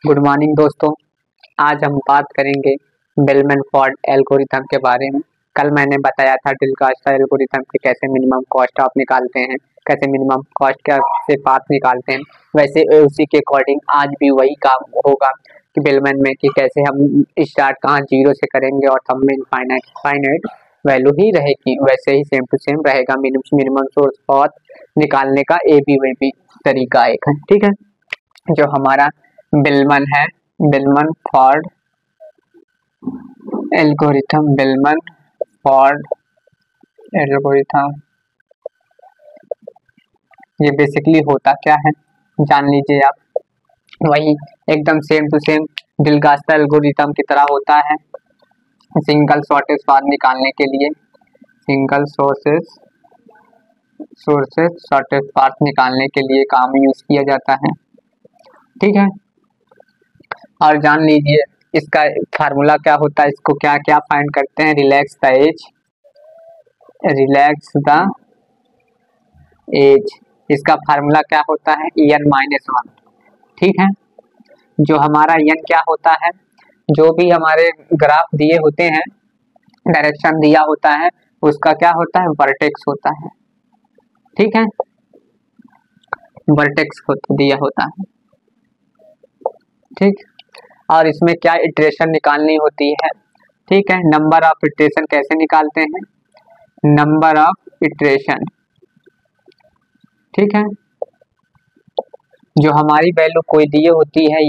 Good morning दोस्तों। आज हम बात करेंगे बेलमैन फोर्ड एल्गोरिथम के बारे में। कल मैंने बताया था डिलगास्टा एल्गोरिथम के कैसे मिनिमम कॉस्ट आप निकालते हैं, कैसे मिनिमम कॉस्ट का से पाथ निकालते हैं। वैसे उसी के अकॉर्डिंग आज भी वही काम होगा कि बेलमैन में कि कैसे हम स्टार्ट कहाँ जीरो से करेंगे और सब में फाइनाइट वैल्यू ही रहेगी। वैसे ही सेम टू सेम रहेगा मिनिमम सोर्स पाथ निकालने का ए बी तरीका एक है, ठीक है। जो हमारा बेलमैन है, bellman Ford algorithm, bellman Ford algorithm, ये बेसिकली होता क्या है जान लीजिए आप। वही एकदम सेम टू सेम डिलगास्टा एल्गोरिथम की तरह होता है। सिंगल शॉर्टेज पाथ निकालने के लिए सिंगल सोर्सेस शॉर्टेज पाथ निकालने के लिए काम यूज किया जाता है, ठीक है। और जान लीजिए इसका फार्मूला क्या होता है, इसको क्या क्या फाइंड करते हैं। रिलैक्स द एज, इसका फार्मूला क्या होता है, n-1, ठीक है। जो हमारा n क्या होता है, जो भी हमारे ग्राफ दिए होते हैं, डायरेक्शन दिया होता है, उसका क्या होता है, वर्टेक्स होता है, ठीक है। वर्टेक्स दिया होता है, ठीक। और इसमें क्या इटरेशन निकालनी होती है, ठीक है। नंबर ऑफ इटरेशन कैसे निकालते हैं, नंबर ऑफ इटरेशन, ठीक है। जो हमारी वैल्यू कोई दिए होती है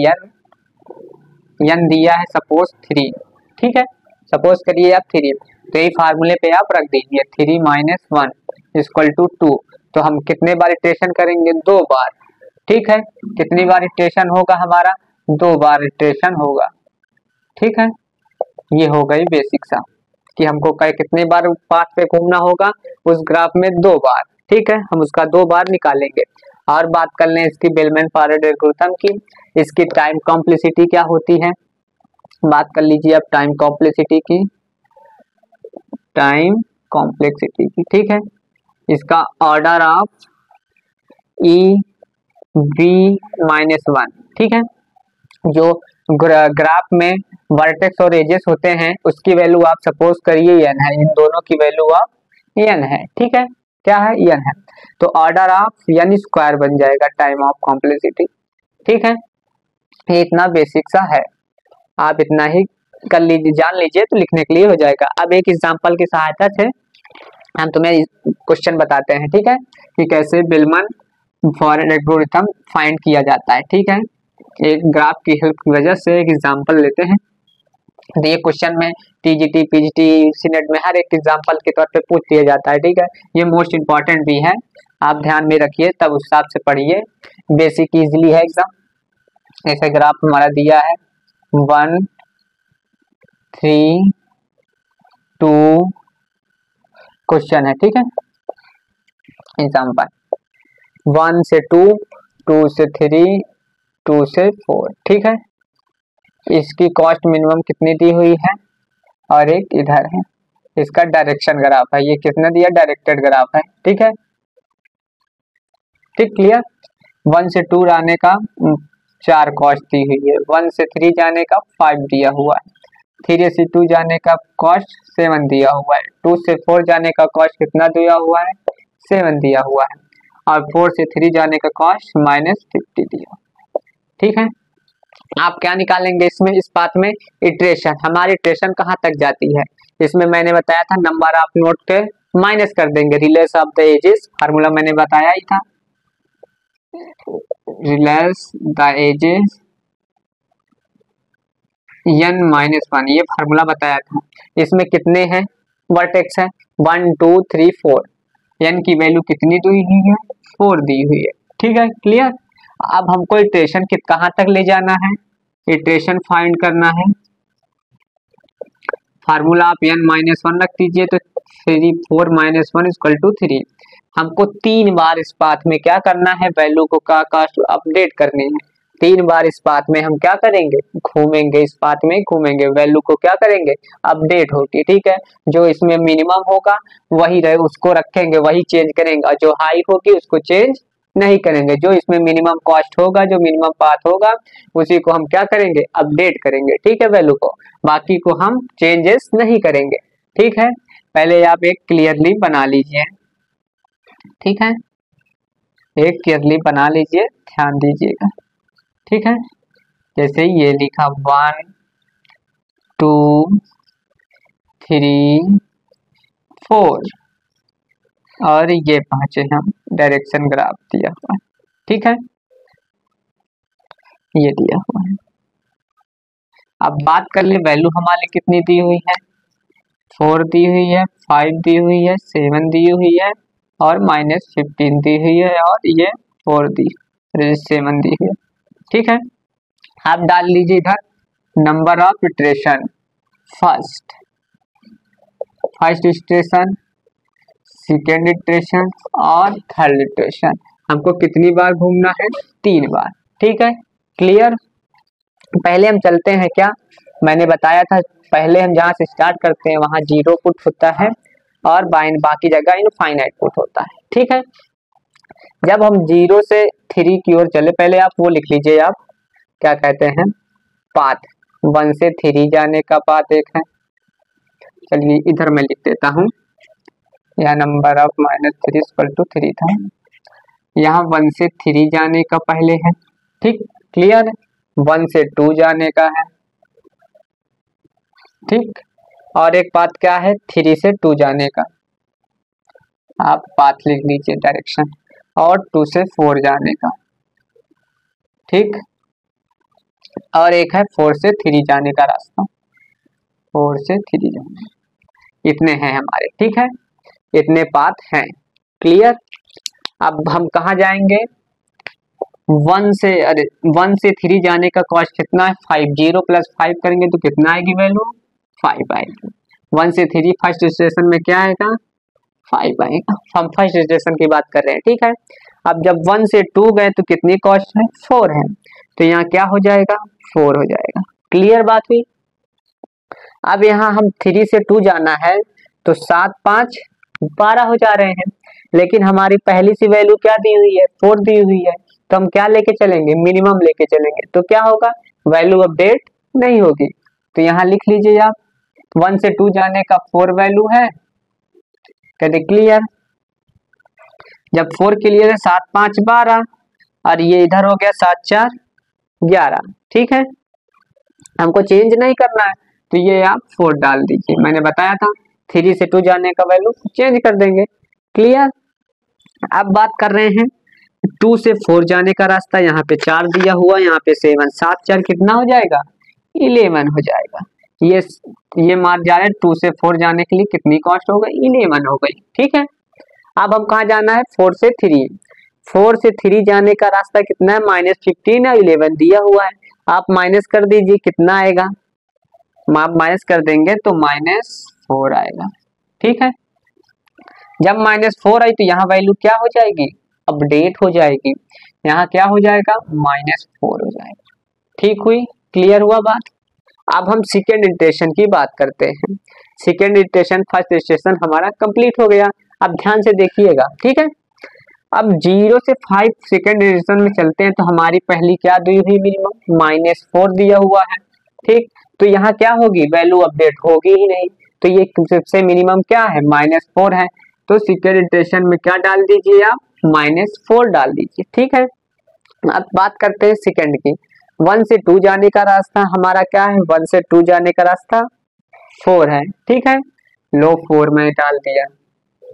n दिया है सपोज 3, ठीक है। सपोज करिए आप 3, तो यही फार्मूले पे आप रख दीजिए 3 - 1 = 2। तो हम कितने बार इटरेशन करेंगे, 2 बार, ठीक है। कितनी बार इटरेशन होगा हमारा, 2 बार इटरेशन होगा, ठीक है। ये हो गई बेसिक सा कि हमको कितने बार पाथ पे घूमना होगा उस ग्राफ में, 2 बार, ठीक है। हम उसका 2 बार निकालेंगे। और बात कर लें इसकी बेलमैन फोर्ड एल्गोरिथम की, इसकी टाइम कॉम्प्लेक्सिटी क्या होती है, बात कर लीजिए अब टाइम कॉम्प्लेक्सिटी की, ठीक है। इसका ऑर्डर ऑफ EV-1, ठीक है। जो ग्राफ में वर्टेक्स और एजेस होते हैं उसकी वैल्यू आप सपोज करिए n है, इन दोनों की वैल्यू आप n है, ठीक है। क्या है, n है। तो ऑर्डर ऑफ n² बन जाएगा टाइम ऑफ कॉम्प्लेक्सिटी, ठीक है। ये इतना बेसिक सा है, आप इतना ही कर लीजिए, जान लीजिए तो लिखने के लिए हो जाएगा। अब एक एग्जांपल की सहायता से हम तुम्हें क्वेश्चन बताते हैं, ठीक है, कि कैसे बेलमैन फोर्ड एल्गोरिथम फाइंड किया जाता है, ठीक है। एक ग्राफ की हेल्प की वजह से एक एग्जांपल लेते हैं। तो ये क्वेश्चन में टीजीटी पीजीटी सीनेट में हर एक एग्जांपल के तौर पे पूछ लिया जाता है, ठीक है। ये मोस्ट इंपॉर्टेंट भी है, आप ध्यान में रखिए, तब उस हिसाब से पढ़िए, बेसिक इजीली है एग्जाम। ऐसे ग्राफ हमारा दिया है 1 3 2 क्वेश्चन है, ठीक है। एग्जांपल 1 से 2, 2 से 3, 2 से 4, ठीक है। इसकी कॉस्ट मिनिमम कितनी दी हुई है, और एक इधर है इसका डायरेक्शन ग्राफ है, ये कितना दिया, डायरेक्टेड ग्राफ है, ठीक है। ठीक, क्लियर। 1 से 2 जाने का 4 कॉस्ट दी हुई है, 1 से 3 जाने का 5 दिया हुआ है, 3 से 2 जाने का कॉस्ट 7 दिया हुआ है, 2 से 4 जाने का कॉस्ट कितना दिया हुआ है, 7 दिया हुआ है, और 4 से 3 जाने का कॉस्ट -50 दिया, ठीक है। आप क्या निकालेंगे इसमें, इस पाथ में इटरेशन, हमारी इटरेशन कहाँ तक जाती है, इसमें मैंने बताया था नंबर ऑफ नोड के माइनस कर देंगे, रिलेस ऑफ द एजेस, फार्मूला मैंने बताया ही था, रिलेस द एजेस n-1, ये फार्मूला बताया था। इसमें कितने हैं वर्टेक्स है, 1 2 3 4, n की वैल्यू कितनी दी हुई है, 4 दी हुई है, ठीक है, क्लियर। अब हमको इटरेशन कहाँ तक ले जाना है, इटरेशन फाइंड करना है, फार्मूला आप n-1 रख दीजिए, तो 4 - 1 = 3। हमको 3 बार इस पाथ में क्या करना है, वैल्यू को का कॉस्ट अपडेट करनी है। 3 बार इस पाथ में हम क्या करेंगे, घूमेंगे, इस पाथ में घूमेंगे, वैल्यू को क्या करेंगे, अपडेट होगी, ठीक है। जो इसमें मिनिमम होगा वही रहे, उसको रखेंगे, वही चेंज करेंगे, और जो हाई होगी उसको चेंज नहीं करेंगे। जो इसमें मिनिमम कॉस्ट होगा, जो मिनिमम पाथ होगा, उसी को हम क्या करेंगे, अपडेट करेंगे। ठीक है, वैल्यू को, बाकी को हम चेंजेस नहीं करेंगे। ठीक है, पहले आप एक क्लियरली बना लीजिए। ठीक है, एक क्लियरली बना लीजिए, ध्यान दीजिएगा। ठीक है, जैसे ये लिखा 1 2 3 4 और ये पहुंचे हम, डायरेक्शन ग्राफ दिया हुआ है। ठीक है, ये दिया हुआ है। अब बात कर ले वैल्यू हमारे कितनी दी हुई है, 4 दी हुई है, 5 दी हुई है, 7 दी हुई है और -15 दी हुई है और ये 4 दी, 7 दी हुई है। ठीक है, आप डाल लीजिए इधर number of iteration, first iteration, second iteration और थर्ड इटरेशन। हमको कितनी बार घूमना है, 3 बार। ठीक है, क्लियर। पहले हम चलते हैं, क्या मैंने बताया था, पहले हम जहाँ से स्टार्ट करते हैं वहाँ 0 पुट होता है और बाकी जगह इनफाइनाइट पुट होता है। ठीक है, जब हम 0 से 3 की ओर चले, पहले आप वो लिख लीजिए, आप क्या कहते हैं, पाथ 1 से 3 जाने का पाथ एक है। चलिए इधर मैं लिख देता हूँ, यहाँ नंबर ऑफ -3 = 3 था, यहाँ 1 से 3 जाने का पहले है। ठीक, क्लियर। 1 से 2 जाने का है। ठीक, और एक पाथ क्या है, 3 से 2 जाने का, आप पाथ लिख लीजिए डायरेक्शन, और 2 से 4 जाने का। ठीक, और एक है 4 से 3 जाने का रास्ता, 4 से 3 जाने, इतने हैं हमारे। ठीक है, इतने पाथ हैं। क्लियर। अब हम कहाँ जाएंगे, 1 से 3 जाने का कॉस्ट कितना है, 5। 0 + 5 करेंगे तो कितना आएगी वैल्यू, 5 आएगी। 1 से 3 फर्स्ट स्टेशन में क्या आएगा, 5 आएगा। हम फर्स्ट स्टेशन की बात कर रहे हैं। ठीक है, अब जब 1 से 2 गए तो कितनी कॉस्ट है, 4 है, तो यहाँ क्या हो जाएगा, 4 हो जाएगा। क्लियर बात हुई। अब यहाँ हम 3 से 2 जाना है तो 7 5 12 हो जा रहे हैं, लेकिन हमारी पहली सी वैल्यू क्या दी हुई है, 4 दी हुई है, तो हम क्या लेके चलेंगे, मिनिमम लेके चलेंगे, तो क्या होगा, वैल्यू अपडेट नहीं होगी। तो यहाँ लिख लीजिए आप, 1 से 2 जाने का 4 वैल्यू है, कहते क्लियर। जब 4 क्लियर है, 7 5 12 और ये इधर हो गया 7 4 11। ठीक है, हमको चेंज नहीं करना है, तो ये आप 4 डाल दीजिए। मैंने बताया था 3 से 2 जाने का वैल्यू चेंज कर देंगे। क्लियर। अब बात कर रहे हैं 2 से 4 जाने का रास्ता, यहाँ पे 4 दिया हुआ, यहाँ पे 7, 7 4 कितना हो जाएगा, 11 हो जाएगा। ये मार जा रहे हैं 2 से 4 जाने के लिए कितनी कॉस्ट हो गई, 11 हो गई। ठीक है, अब हम कहाँ जाना है, 4 से 3। 4 से 3 जाने का रास्ता कितना है, -15 और 11 दिया हुआ है, आप माइनस कर दीजिए, कितना आएगा, आप माइनस कर देंगे तो -4 आएगा। ठीक है, जब -4 आई तो यहाँ वैल्यू क्या हो जाएगी, अपडेट हो जाएगी, यहाँ क्या हो जाएगा, -4 हो जाएगा। ठीक हुई, क्लियर हुआ बात। अब हम सेकेंड इटरेशन की बात करते हैं। सेकेंड इटरेशन, फर्स्ट स्टेशन हमारा कंप्लीट हो गया। अब ध्यान से देखिएगा। ठीक है, अब 0 से 5 सेकेंड इटरेशन में चलते हैं तो हमारी पहली क्या दी हुई, मिनिमम -4 दिया हुआ है। ठीक, तो यहाँ क्या होगी, वैल्यू अपडेट होगी ही नहीं, तो ये सबसे मिनिमम क्या है, -4 है, तो सेकेंड इटरेशन में क्या डाल दीजिए आप, -4 डाल दीजिए। ठीक है, अब बात करते हैं सेकेंड की। 1 से 2 जाने का रास्ता हमारा क्या है, 1 से 2 जाने का रास्ता 4 है। ठीक है, लो 4 में डाल दिया।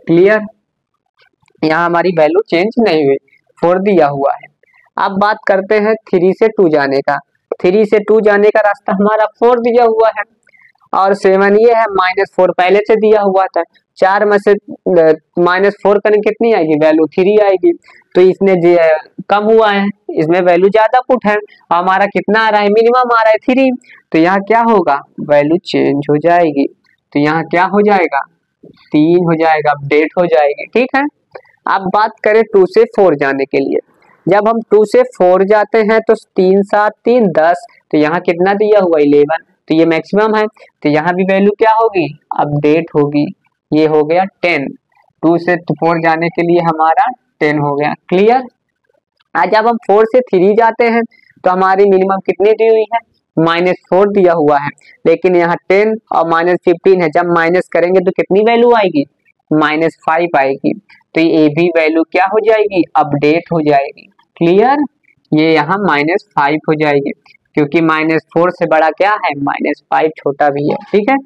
क्लियर, यहाँ हमारी वैल्यू चेंज नहीं हुई, 4 दिया हुआ है। अब बात करते हैं 3 से 2 जाने का। 3 से 2 जाने का रास्ता हमारा 4 दिया हुआ है और 7 ये है, -4 पहले से दिया हुआ था। 4 में से -4 करें कितनी आएगी, वैल्यू 3 आएगी, तो इसने कम हुआ है, इसमें वैल्यू ज्यादा पुट है, हमारा कितना आ रहा है, मिनिमम आ रहा है 3, तो यहाँ क्या होगा, वैल्यू चेंज हो जाएगी, तो यहाँ क्या हो जाएगा, 3 हो जाएगा, अपडेट हो जाएगी। ठीक है, अब बात करें 2 से 4 जाने के लिए। जब हम 2 से 4 जाते हैं तो 3 7 3 10, तो यहाँ कितना दिया हुआ, 11, तो ये मैक्सिमम है, तो यहाँ भी वैल्यू क्या होगी, अपडेट होगी, ये हो गया 10। 2 से 4 जाने के लिए हमारा 10 हो गया। क्लियर, आज जब हम 4 से 3 जाते हैं तो हमारी मिनिमम कितनी दी हुई है, -4 दिया हुआ है, लेकिन यहाँ 10 और -15 है, जब माइनस करेंगे तो कितनी वैल्यू आएगी, -5 आएगी। तो ये भी वैल्यू क्या हो जाएगी, अपडेट हो जाएगी। क्लियर, ये यहाँ -5 हो जाएगी, क्योंकि -4 से बड़ा क्या है, -5 छोटा भी है। ठीक है,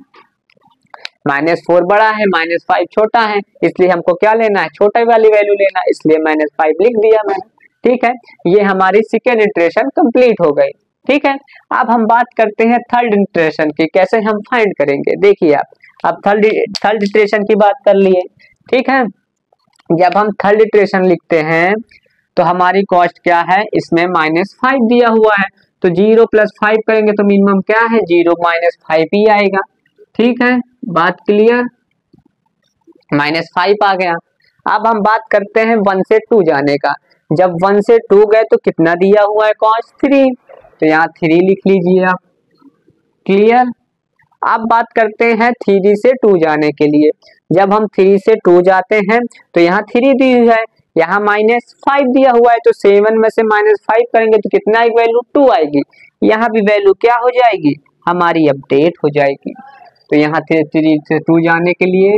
-4 बड़ा है, -5 छोटा है, इसलिए हमको क्या लेना है, छोटा वाली वैल्यू लेना, इसलिए -5 लिख दिया मैंने। ठीक है, ये हमारी सेकेंड इटरेशन कंप्लीट हो गई। ठीक है, अब हम बात करते हैं थर्ड इटरेशन की, कैसे हम फाइंड करेंगे। देखिए आप, अब थर्ड इटरेशन की बात कर लिए। ठीक है, जब हम थर्ड इटरेशन लिखते हैं तो हमारी कॉस्ट क्या है, इसमें -5 दिया हुआ है, तो 0 + 5 करेंगे तो मिनिमम क्या है, 0 - 5 ही आएगा। ठीक है, बात क्लियर, -5 आ गया। अब हम बात करते हैं 1 से 2 जाने का। जब 1 से 2 गए तो कितना दिया हुआ है, कॉस्ट 3, तो यहाँ 3 लिख लीजिए आप। क्लियर, अब बात करते हैं 3 से 2 जाने के लिए। जब हम 3 से 2 जाते हैं तो यहाँ 3 दी हुई है, यहाँ -5 दिया हुआ है, तो 7 में से -5 करेंगे तो कितना एक वैल्यू 2 आएगी। यहाँ भी वैल्यू क्या हो जाएगी, हमारी अपडेट हो जाएगी। तो यहाँ 3 से 2 जाने के लिए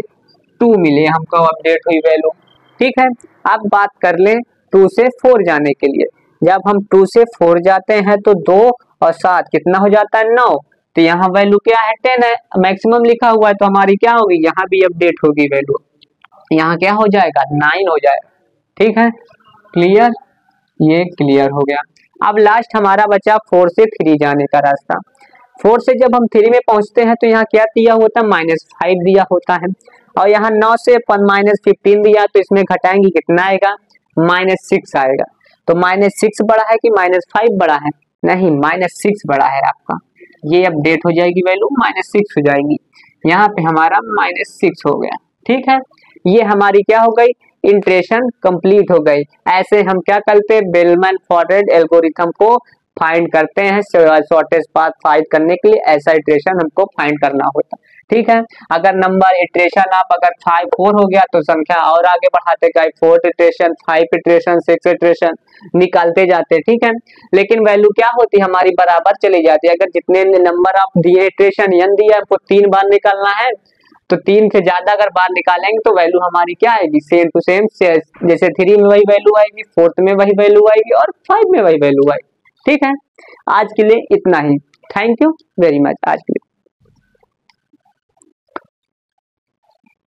2 मिले हमको, अपडेट हुई वैल्यू। ठीक है, अब बात कर लें 2 से 4 जाने के लिए। जब हम 2 से 4 जाते हैं तो 2 और 7 कितना हो जाता है, 9, तो यहाँ वैल्यू क्या है, 10 है, मैक्सिमम लिखा हुआ है, तो हमारी क्या होगी, यहाँ भी अपडेट होगी वैल्यू, यहाँ क्या हो जाएगा, 9 हो जाएगा। ठीक है, क्लियर, ये क्लियर हो गया। अब लास्ट हमारा बचा 4 से 3 जाने का रास्ता। 4 से जब हम 3 में पहुंचते हैं तो यहाँ क्या दिया होता है, -5 दिया होता है, और यहाँ 9 से -15 दिया, तो इसमें घटाएंगे कितना आएगा, -6 आएगा। तो -6 बड़ा है कि -5 बड़ा है, नहीं, -6 बड़ा है आपका, ये अपडेट हो जाएगी वैल्यू, -6 हो जाएगी। यहाँ पे हमारा -6 हो गया। ठीक है, ये हमारी क्या हो गई, इटरेशन कंप्लीट हो गई। ऐसे हम क्या करते हैं, बेलमैन-फोर्ड एल्गोरिथम को फाइंड करते हैं शॉर्टेस्ट पाथ फाइंड करने के लिए, ऐसा इटरेशन हमको फाइंड करना होता है। ठीक है, अगर नंबर इटरेशन आप अगर 4 हो गया तो संख्या और आगे बढ़ाते गए, 4 इटरेशन, 5 इटरेशन, 6 इटरेशन निकालते जाते। ठीक है, लेकिन वैल्यू क्या होती है, हमारी बराबर चली जाती है। अगर जितने नंबर आप दिए, इटरेशन n दिया, आपको 3 बार निकालना है, तो 3 से ज्यादा अगर बार निकालेंगे तो वैल्यू हमारी क्या आएगी, सेम टू सेम, जैसे 3 में वही वैल्यू आएगी, 4th में वही वैल्यू आएगी, और 5 में वही वैल्यू आएगी। ठीक है, आज के लिए इतना ही। थैंक यू वेरी मच आज के लिए।